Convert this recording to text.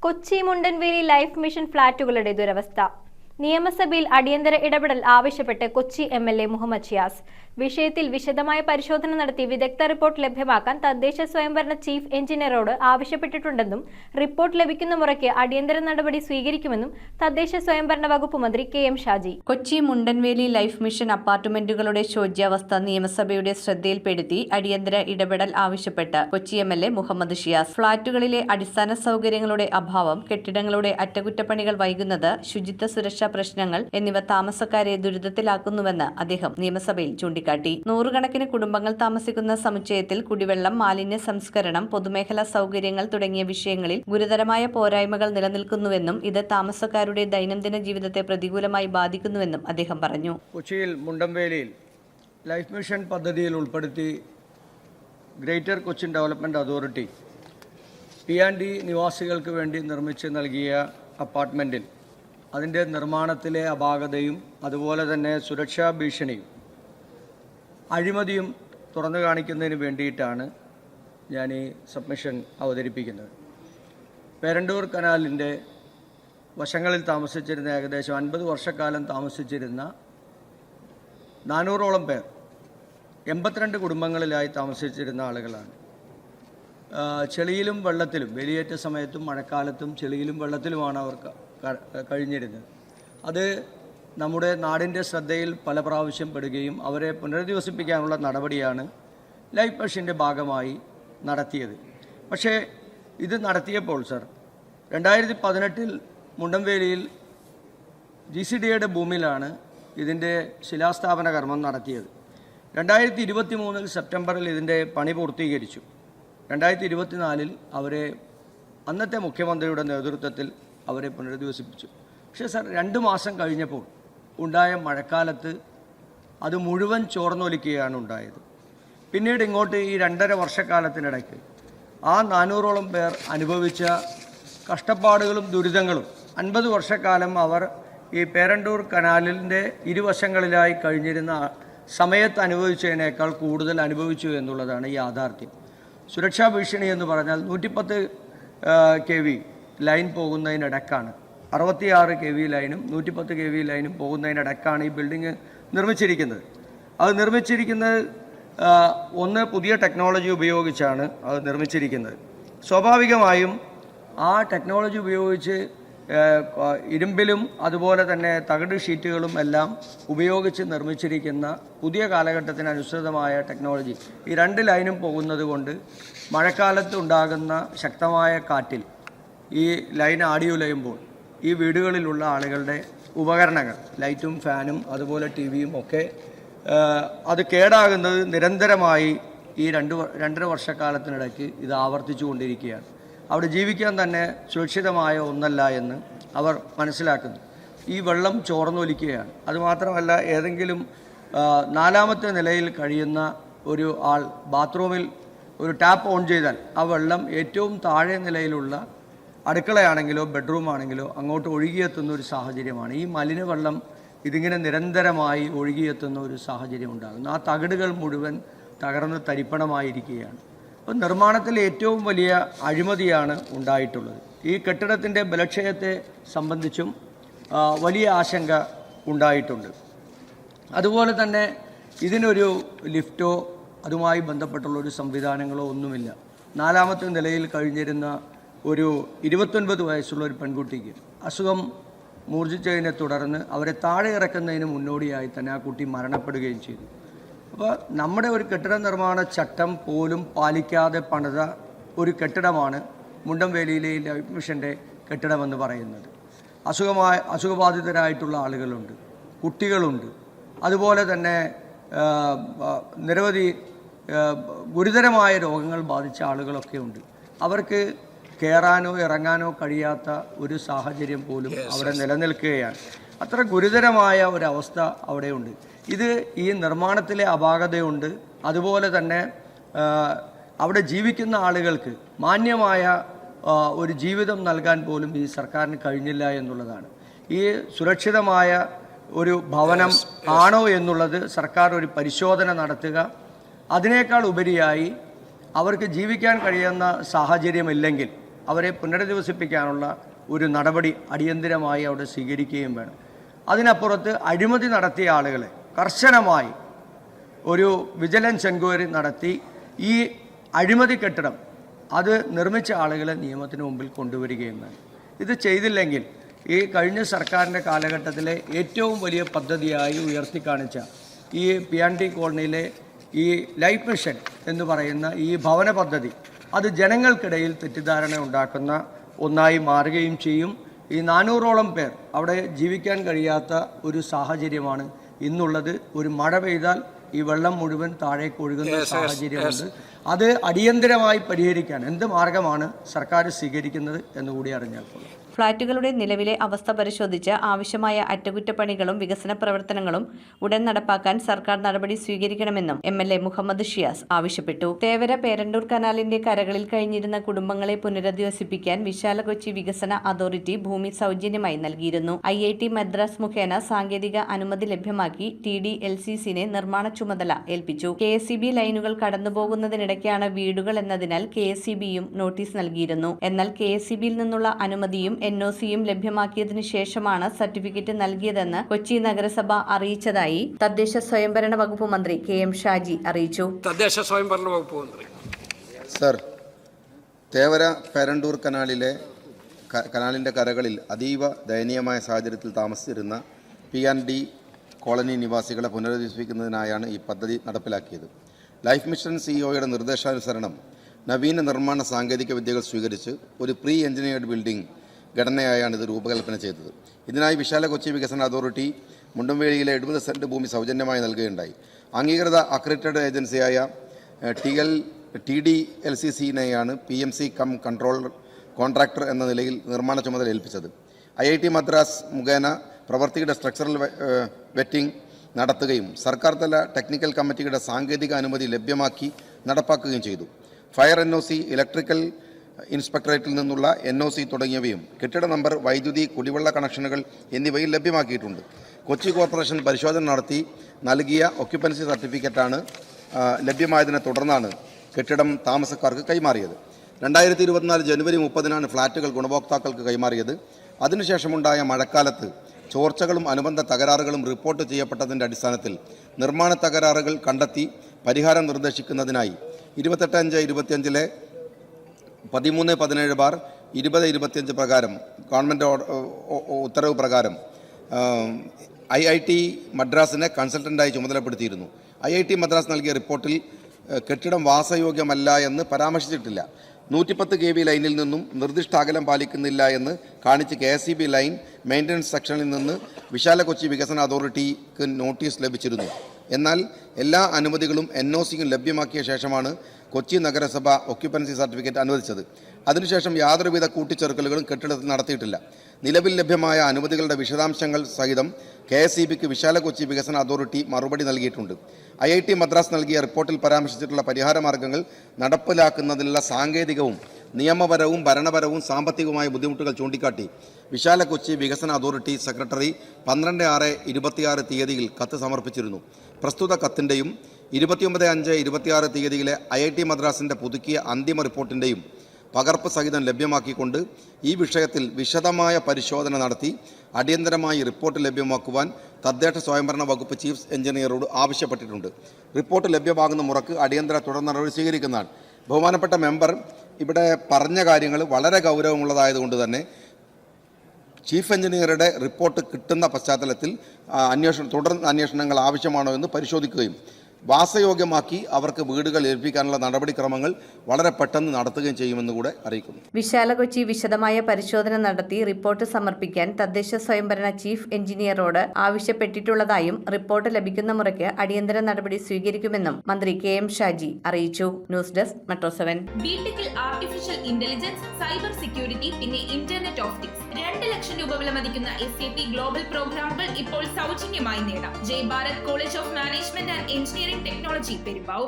Kochi Mundanveli life mission ഫ്ളാറ്റുകളുടെ ദുരവസ്ഥ. നിയമസഭയിൽ അടിയന്തര ഇടപെടൽ ആവശ്യപ്പെട്ട് കൊച്ചി എം.എൽ.എ. മുഹമ്മദ് ഷിയാസ്. വിഷയത്തിൽ വിശദമായ പരിശോധന നടത്തി വിദഗ്ധ റിപ്പോർട്ട് ലഭ്യമാക്കാൻ തദ്ദേശ സ്വയംഭരണ ചീഫ് എഞ്ചിനീയറോട് ആവശ്യപ്പെട്ടിട്ടുണ്ടെന്നും റിപ്പോർട്ട് ലഭിക്കുന്ന മുറയ്ക്ക് അടിയന്തര നടപടി സ്വീകരിക്കുമെന്നും തദ്ദേശ സ്വയംഭരണ വകുപ്പ് മന്ത്രി K M. Shaji. Kochi Mundanveli life mission അപ്പാർട്ട്മെന്റുകളുടെ ശോച്യാവസ്ഥ നിയമസഭയുടെ ശ്രദ്ധയിൽപ്പെടുത്തി അടിയന്തര ഇടപെടൽ ആവശ്യപ്പെട്ട് കൊച്ചി എം.എൽ.എ. മുഹമ്മദ് ഷിയാസ്. ഫ്ളാറ്റുകളിലെ അടിസ്ഥാന സൗകര്യങ്ങളുടെ അഭാവം, കെട്ടിടങ്ങളുടെ അറ്റകുറ്റപ്പണികൾ വൈകുന്നത്, ശുചിത്വ സുരക്ഷാ പ്രശ്നങ്ങൾ എന്നിവ താമസക്കാരെ ദുരിതത്തിലാക്കുന്നുവെന്ന് അദ്ദേഹം നിയമസഭയിൽ ചൂണ്ടിക്കാട്ടി. നൂറുകണക്കിന് കുടുംബങ്ങൾ താമസിക്കുന്ന സമുച്ചയത്തിൽ കുടിവെള്ളം, മാലിന്യ സംസ്കരണം, പൊതുമേഖലാ സൗകര്യങ്ങൾ തുടങ്ങിയ വിഷയങ്ങളിൽ ഗുരുതരമായ പോരായ്മകൾ നിലനിൽക്കുന്നുവെന്നും ഇത് താമസക്കാരുടെ ദൈനംദിന ജീവിതത്തെ പ്രതികൂലമായി ബാധിക്കുന്നുവെന്നും അദ്ദേഹം പറഞ്ഞു. കൊച്ചിയിൽ മുണ്ടംവേലിയിൽ ലൈഫ് മിഷൻ പദ്ധതിയിൽ ഉൾപ്പെടുത്തി greater Cochin development authority P&D നിവാസികൾക്ക് വേണ്ടി നിർമ്മിച്ച് നൽകിയ അപ്പാർട്ട്മെൻറ്റിൽ അതിൻ്റെ നിർമ്മാണത്തിലെ അപാകതയും അതുപോലെ തന്നെ സുരക്ഷാ ഭീഷണിയും അഴിമതിയും തുറന്നു കാണിക്കുന്നതിന് വേണ്ടിയിട്ടാണ് ഞാൻ ഈ സബ്മിഷൻ അവതരിപ്പിക്കുന്നത്. പേരണ്ടൂർ കനാലിൻ്റെ വശങ്ങളിൽ താമസിച്ചിരുന്ന ഏകദേശം 50 വർഷക്കാലം താമസിച്ചിരുന്ന 400ഓളം പേർ 82 കുടുംബങ്ങളിലായി താമസിച്ചിരുന്ന ആളുകളാണ്. ചെളിയിലും വെള്ളത്തിലും, വേലിയേറ്റ സമയത്തും മഴക്കാലത്തും ചെളിയിലും വെള്ളത്തിലുമാണ് അവർ കഴിഞ്ഞിരുന്നത്. അത് നമ്മുടെ നാടിൻ്റെ ശ്രദ്ധയിൽ പല പ്രാവശ്യം പെടുകയും അവരെ പുനരധിവസിപ്പിക്കാനുള്ള നടപടിയാണ് ലൈഫ് മിഷൻ്റെ ഭാഗമായി നടത്തിയത്. പക്ഷേ ഇത് നടത്തിയപ്പോൾ സർ 2018 മുണ്ടംവേലിയിൽ GCDയുടെ ഭൂമിയിലാണ് ഇതിൻ്റെ ശിലാസ്ഥാപന കർമ്മം നടത്തിയത്. 2023 സെപ്റ്റംബറിൽ ഇതിൻ്റെ പണി പൂർത്തീകരിച്ചു. 2024 അവരെ അന്നത്തെ മുഖ്യമന്ത്രിയുടെ നേതൃത്വത്തിൽ അവരെ പുനരധിവസിപ്പിച്ചു. പക്ഷേ സർ 2 മാസം കഴിഞ്ഞപ്പോൾ ഉണ്ടായ മഴക്കാലത്ത് അത് മുഴുവൻ ചോർന്നൊലിക്കുകയാണ് ഉണ്ടായത്. പിന്നീട് ഇങ്ങോട്ട് ഈ 2.5 വർഷക്കാലത്തിനിടയ്ക്ക് ആ 400ഓളം പേർ അനുഭവിച്ച കഷ്ടപ്പാടുകളും ദുരിതങ്ങളും 50 വർഷക്കാലം അവർ ഈ പേരണ്ടൂർ കനാലിൻ്റെ ഇരുവശങ്ങളിലായി കഴിഞ്ഞിരുന്ന സമയത്ത് അനുഭവിച്ചതിനേക്കാൾ കൂടുതൽ അനുഭവിച്ചു എന്നുള്ളതാണ് യാഥാർത്ഥ്യം. സുരക്ഷാ ഭീഷണി എന്ന് പറഞ്ഞാൽ 110 kV ലൈൻ പോകുന്നതിനിടക്കാണ്, 66 kV ലൈനും 110 kV ലൈനും പോകുന്നതിനിടക്കാണ് ഈ ബിൽഡിങ് നിർമ്മിച്ചിരിക്കുന്നത്. അത് നിർമ്മിച്ചിരിക്കുന്നത് ഒന്ന് പുതിയ ടെക്നോളജി ഉപയോഗിച്ചാണ് അത് നിർമ്മിച്ചിരിക്കുന്നത്. സ്വാഭാവികമായും ആ ടെക്നോളജി ഉപയോഗിച്ച് ഇരുമ്പിലും അതുപോലെ തന്നെ തകിട് ഷീറ്റുകളും എല്ലാം ഉപയോഗിച്ച് നിർമ്മിച്ചിരിക്കുന്ന പുതിയ കാലഘട്ടത്തിന് അനുസൃതമായ ടെക്നോളജി ഈ 2 ലൈനും പോകുന്നത് കൊണ്ട് മഴക്കാലത്ത് ഉണ്ടാകുന്ന ശക്തമായ കാറ്റിൽ ഈ ലൈൻ ആടിയുലയുമ്പോൾ ഈ വീടുകളിലുള്ള ആളുകളുടെ ഉപകരണങ്ങൾ, ലൈറ്റും ഫാനും അതുപോലെ TV-യും ഒക്കെ അത് കേടാകുന്നത് നിരന്തരമായി ഈ 2.5 വർഷക്കാലത്തിനിടയ്ക്ക് ഇത് ആവർത്തിച്ചു കൊണ്ടിരിക്കുകയാണ്. അവിടെ ജീവിക്കാൻ തന്നെ സുരക്ഷിതമായ ഒന്നല്ല എന്ന് അവർ മനസ്സിലാക്കുന്നു. ഈ വെള്ളം ചോർന്നൊലിക്കുകയാണ്. അതുമാത്രമല്ല, ഏതെങ്കിലും 4ാമത്തെ നിലയിൽ കഴിയുന്ന ഒരു ആൾ ബാത്റൂമിൽ ഒരു ടാപ്പ് ഓൺ ചെയ്താൽ ആ വെള്ളം ഏറ്റവും താഴെ നിലയിലുള്ള അടുക്കളയാണെങ്കിലോ ബെഡ്റൂം ആണെങ്കിലോ അങ്ങോട്ട് ഒഴുകിയെത്തുന്ന ഒരു സാഹചര്യമാണ്. ഈ മലിനവെള്ളം ഇതിങ്ങനെ നിരന്തരമായി ഒഴുകിയെത്തുന്ന ഒരു സാഹചര്യം ഉണ്ടാകുന്നു. ആ തകിടുകൾ മുഴുവൻ തകർന്ന് തരിപ്പണമായിരിക്കുകയാണ്. അപ്പോൾ നിർമ്മാണത്തിൽ ഏറ്റവും വലിയ അഴിമതിയാണ് ഉണ്ടായിട്ടുള്ളത്. ഈ കെട്ടിടത്തിൻ്റെ ബലക്ഷയത്തെ സംബന്ധിച്ചും വലിയ ആശങ്ക ഉണ്ടായിട്ടുണ്ട്. അതുപോലെ തന്നെ ഇതിനൊരു ലിഫ്റ്റോ അതുമായി ബന്ധപ്പെട്ടുള്ളൊരു സംവിധാനങ്ങളോ ഒന്നുമില്ല. 4ാമത്തെ നിലയിൽ കഴിഞ്ഞിരുന്ന ഒരു 29 വയസ്സുള്ള ഒരു പെൺകുട്ടിക്ക് അസുഖം മൂർജിച്ചതിനെ തുടർന്ന് അവരെ താഴെ ഇറക്കുന്നതിന് മുന്നോടിയായി തന്നെ ആ കുട്ടി മരണപ്പെടുകയും ചെയ്തു. അപ്പോൾ നമ്മുടെ ഒരു കെട്ടിട നിർമ്മാണ ചട്ടം പോലും പാലിക്കാതെ പണിത ഒരു കെട്ടിടമാണ് മുണ്ടംവേലിയിലെ ലൈഫ് മിഷൻ്റെ കെട്ടിടമെന്ന് പറയുന്നത്. അസുഖബാധിതരായിട്ടുള്ള ആളുകളുണ്ട്, കുട്ടികളുണ്ട്, അതുപോലെ തന്നെ നിരവധി ഗുരുതരമായ രോഗങ്ങൾ ബാധിച്ച ആളുകളൊക്കെ ഉണ്ട്. അവർക്ക് കയറാനോ ഇറങ്ങാനോ കഴിയാത്ത ഒരു സാഹചര്യം പോലും അവിടെ നിലനിൽക്കുകയാണ്. അത്ര ഗുരുതരമായ ഒരവസ്ഥ അവിടെയുണ്ട്. ഇത് ഈ നിർമ്മാണത്തിലെ അപാകതയുണ്ട്. അതുപോലെ തന്നെ അവിടെ ജീവിക്കുന്ന ആളുകൾക്ക് മാന്യമായ ഒരു ജീവിതം നൽകാൻ പോലും ഈ സർക്കാരിന് കഴിഞ്ഞില്ല എന്നുള്ളതാണ്. ഈ സുരക്ഷിതമായ ഒരു ഭവനം ആണോ എന്നുള്ളത് സർക്കാർ ഒരു പരിശോധന നടത്തുക. അതിനേക്കാൾ ഉപരിയായി അവർക്ക് ജീവിക്കാൻ കഴിയുന്ന സാഹചര്യമില്ലെങ്കിൽ അവരെ പുനരധിവസിപ്പിക്കാനുള്ള ഒരു നടപടി അടിയന്തിരമായി അവിടെ സ്വീകരിക്കുകയും വേണം. അതിനപ്പുറത്ത് അഴിമതി നടത്തിയ ആളുകളെ കർശനമായി ഒരു വിജിലൻസ് എൻക്വയറി നടത്തി ഈ അഴിമതി കെട്ടിടം അത് നിർമ്മിച്ച ആളുകളെ നിയമത്തിന് മുമ്പിൽ കൊണ്ടുവരികയും വേണം. ഇത് ചെയ്തില്ലെങ്കിൽ ഈ കഴിഞ്ഞ സർക്കാരിൻ്റെ കാലഘട്ടത്തിലെ ഏറ്റവും വലിയ പദ്ധതിയായി ഉയർത്തിക്കാണിച്ച ഈ PND കോളനിയിലെ ഈ ലൈഫ് മിഷൻ എന്ന് പറയുന്ന ഈ ഭവന പദ്ധതി അത് ജനങ്ങൾക്കിടയിൽ തെറ്റിദ്ധാരണ ഉണ്ടാക്കുന്ന ഒന്നായി മാറുകയും ചെയ്യും. ഈ 400ഓളം പേർ അവിടെ ജീവിക്കാൻ കഴിയാത്ത ഒരു സാഹചര്യമാണ് ഇന്നുള്ളത്. ഒരു മഴ പെയ്താൽ ഈ വെള്ളം മുഴുവൻ താഴേക്ക് ഒഴുകുന്ന സാഹചര്യമുണ്ട്. അത് അടിയന്തരമായി പരിഹരിക്കാൻ എന്ത് മാർഗമാണ് സർക്കാർ സ്വീകരിക്കുന്നത് എന്നുകൂടി അറിഞ്ഞാൽ കൊള്ളാം. ഫ്ളാറ്റുകളുടെ നിലവിലെ അവസ്ഥ പരിശോധിച്ച് ആവശ്യമായ അറ്റകുറ്റപ്പണികളും വികസന പ്രവർത്തനങ്ങളും ഉടൻ നടപ്പാക്കാൻ സർക്കാർ നടപടി സ്വീകരിക്കണമെന്നും MLA മുഹമ്മദ് ഷിയാസ് ആവശ്യപ്പെട്ടു. തേവര പേരണ്ടൂർ കനാലിന്റെ കരകളിൽ കഴിഞ്ഞിരുന്ന കുടുംബങ്ങളെ പുനരധിവസിപ്പിക്കാൻ വിശാല കൊച്ചി വികസന അതോറിറ്റി ഭൂമി സൗജന്യമായി നൽകിയിരുന്നു. IIT മദ്രാസ് മുഖേന സാങ്കേതിക അനുമതി ലഭ്യമാക്കി TDLCCനെ നിർമ്മാണ ചുമതല ഏൽപ്പിച്ചു. KSEB ലൈനുകൾ കടന്നുപോകുന്നതിനിടയ്ക്കാണ് വീടുകൾ എന്നതിനാൽ KSEBയും നോട്ടീസ് നൽകിയിരുന്നു. എന്നാൽ KSEBയിൽ നിന്നുള്ള അനുമതിയും NOCയും ലഭ്യമാക്കിയതിനു ശേഷമാണ് സർട്ടിഫിക്കറ്റ് നൽകിയതെന്ന് കൊച്ചി നഗരസഭ അറിയിച്ചതായി തദ്ദേശ സ്വയംഭരണ വകുപ്പ് മന്ത്രി KM ഷാജി അറിയിച്ചു. തദ്ദേശ സ്വയംഭരണ വകുപ്പ് മന്ത്രി സർ, തേവര പേരണ്ടൂർ കനാലിൻ്റെ കരകളിൽ അതീവ ദയനീയമായ സാഹചര്യത്തിൽ താമസിച്ചിരുന്ന PND കോളനി നിവാസികളെ പുനരധിവസിപ്പിക്കുന്നതിനായാണ് ഈ പദ്ധതി നടപ്പിലാക്കിയത്. ലൈഫ് മിഷൻ CEOയുടെ നിർദ്ദേശാനുസരണം നവീന നിർമ്മാണ സാങ്കേതിക വിദ്യകൾ സ്വീകരിച്ച് ഒരു പ്രീ എഞ്ചിനീയർഡ് ബിൽഡിംഗ് ഘടനയായാണ് ഇത് രൂപകൽപ്പന ചെയ്തത്. ഇതിനായി വിശാല കൊച്ചി വികസന അതോറിറ്റി മുണ്ടംവേലിയിലെ 70 സെന്റ് ഭൂമി സൗജന്യമായി നൽകുകയുണ്ടായി. അംഗീകൃത അക്രഡിറ്റഡ് ഏജൻസിയായ TDLCCനെയാണ് PMC കം കോൺട്രാക്ടർ എന്ന നിലയിൽ നിർമ്മാണ ചുമതല ഏൽപ്പിച്ചത്. IIT മദ്രാസ് മുഖേന പ്രവൃത്തിയുടെ സ്ട്രക്ചറൽ വെറ്റിംഗ് നടത്തുകയും സർക്കാർ തല ടെക്നിക്കൽ കമ്മിറ്റിയുടെ സാങ്കേതിക അനുമതി ലഭ്യമാക്കി നടപ്പാക്കുകയും ചെയ്തു. ഫയർ NOC, ഇലക്ട്രിക്കൽ ഇൻസ്പെക്ടറേറ്റിൽ നിന്നുള്ള NOC തുടങ്ങിയവയും കെട്ടിട നമ്പർ, വൈദ്യുതി, കുടിവെള്ള കണക്ഷനുകൾ എന്നിവയിൽ ലഭ്യമാക്കിയിട്ടുണ്ട്. കൊച്ചി കോർപ്പറേഷൻ പരിശോധന നടത്തി നൽകിയ ഒക്യുപ്പൻസി സർട്ടിഫിക്കറ്റാണ് ലഭ്യമായതിനെ തുടർന്നാണ് കെട്ടിടം താമസക്കാർക്ക് കൈമാറിയത്. 2024 ജനുവരി 30-നാണ് ഫ്ളാറ്റുകൾ ഗുണഭോക്താക്കൾക്ക് കൈമാറിയത്. അതിനുശേഷമുണ്ടായ മഴക്കാലത്ത് ചോർച്ചകളും അനുബന്ധ തകരാറുകളും റിപ്പോർട്ട് ചെയ്യപ്പെട്ടതിൻ്റെ അടിസ്ഥാനത്തിൽ നിർമ്മാണ തകരാറുകൾ കണ്ടെത്തി പരിഹാരം നിർദ്ദേശിക്കുന്നതിനായി 28/5/25 13-17/2025 പ്രകാരം ഗവൺമെൻറ് ഉത്തരവ് പ്രകാരം IIT മദ്രാസിനെ കൺസൾട്ടൻ്റായി ചുമതലപ്പെടുത്തിയിരുന്നു. IIT മദ്രാസ് നൽകിയ റിപ്പോർട്ടിൽ കെട്ടിടം വാസയോഗ്യമല്ല എന്ന് പരാമർശിച്ചിട്ടില്ല. 110 kV ലൈനിൽ നിന്നും നിർദ്ദിഷ്ട അകലം പാലിക്കുന്നില്ല എന്ന് കാണിച്ച് KSEB ലൈൻ മെയിൻ്റനൻസ് സെക്ഷനിൽ നിന്ന് വിശാല കൊച്ചി വികസന അതോറിറ്റിക്ക് നോട്ടീസ് ലഭിച്ചിരുന്നു. എന്നാൽ എല്ലാ അനുമതികളും NOCയും ലഭ്യമാക്കിയ ശേഷമാണ് കൊച്ചി നഗരസഭ ഒക്യുപ്പൻസി സർട്ടിഫിക്കറ്റ് അനുവദിച്ചത്. അതിനുശേഷം യാതൊരുവിധ കൂട്ടിച്ചേർക്കലുകളും കെട്ടിടത്തിൽ നടത്തിയിട്ടില്ല. നിലവിൽ ലഭ്യമായ അനുമതികളുടെ വിശദാംശങ്ങൾ സഹിതം KSEBക്ക് വിശാല കൊച്ചി വികസന അതോറിറ്റി മറുപടി നൽകിയിട്ടുണ്ട്. IIT മദ്രാസ് നൽകിയ റിപ്പോർട്ടിൽ പരാമർശിച്ചിട്ടുള്ള പരിഹാര മാർഗ്ഗങ്ങൾ നടപ്പിലാക്കുന്നതിനുള്ള സാങ്കേതികവും നിയമപരവും ഭരണപരവും സാമ്പത്തികവുമായ ബുദ്ധിമുട്ടുകൾ ചൂണ്ടിക്കാട്ടി വിശാല കൊച്ചി വികസന അതോറിറ്റി സെക്രട്ടറി 12/6/26 തീയതിയിൽ കത്ത് സമർപ്പിച്ചിരുന്നു. പ്രസ്തുത കത്തിൻ്റെയും 29/5/26 തീയതിയിലെ IIT മദ്രാസിൻ്റെ പുതുക്കിയ അന്തിമ റിപ്പോർട്ടിൻ്റെയും പകർപ്പ് സഹിതം ലഭ്യമാക്കിക്കൊണ്ട് ഈ വിഷയത്തിൽ വിശദമായ പരിശോധന നടത്തി അടിയന്തരമായി റിപ്പോർട്ട് ലഭ്യമാക്കുവാൻ തദ്ദേശ സ്വയംഭരണ വകുപ്പ് ചീഫ് എഞ്ചിനീയറോട് ആവശ്യപ്പെട്ടിട്ടുണ്ട്. റിപ്പോർട്ട് ലഭ്യമാകുന്ന മുറക്ക് അടിയന്തര തുടർ നടപടി സ്വീകരിക്കുന്നതാണ്. ബഹുമാനപ്പെട്ട മെമ്പർ ഇവിടെ പറഞ്ഞ കാര്യങ്ങൾ വളരെ ഗൗരവമുള്ളതായതുകൊണ്ട് തന്നെ ചീഫ് എഞ്ചിനീയറുടെ റിപ്പോർട്ട് കിട്ടുന്ന പശ്ചാത്തലത്തിൽ തുടർ അന്വേഷണങ്ങൾ ആവശ്യമാണോ എന്ന് പരിശോധിക്കുകയും വാസയോഗ്യമാക്കി അവർക്ക് വീടുകൾ ഏൽപ്പിക്കാനുള്ള നടപടിക്രമങ്ങൾ വളരെ പെട്ടെന്ന് നടത്തുകയും ചെയ്യുമെന്ന് കൂടെ അറിയിക്കുന്നു. വിശാല കൊച്ചി വിശദമായ പരിശോധന നടത്തി റിപ്പോർട്ട് സമർപ്പിക്കാൻ തദ്ദേശ സ്വയംഭരണ ചീഫ് എഞ്ചിനീയറോട് ആവശ്യപ്പെട്ടിട്ടുള്ളതായും റിപ്പോർട്ട് ലഭിക്കുന്ന മുറയ്ക്ക് അടിയന്തര നടപടി സ്വീകരിക്കുമെന്നും മന്ത്രി KM ഷാജി അറിയിച്ചു. News desk metro 7. ബിടെക്കിൽ ആർട്ടിഫിഷ്യൽ ഇന്റലിജൻസ്, സൈബർ സെക്യൂരിറ്റി, പിന്നെ ഇന്റർനെറ്റ് ഓഫ് തിങ്സ് 2 ലക്ഷം രൂപ വിലമതിക്കുന്ന SAP ഗ്ലോബൽ പ്രോഗ്രാമുകൾ ഇപ്പോൾ സൗജന്യമായി നേടാം. Jai Bharat college of management and engineering technology, Perumbavoor.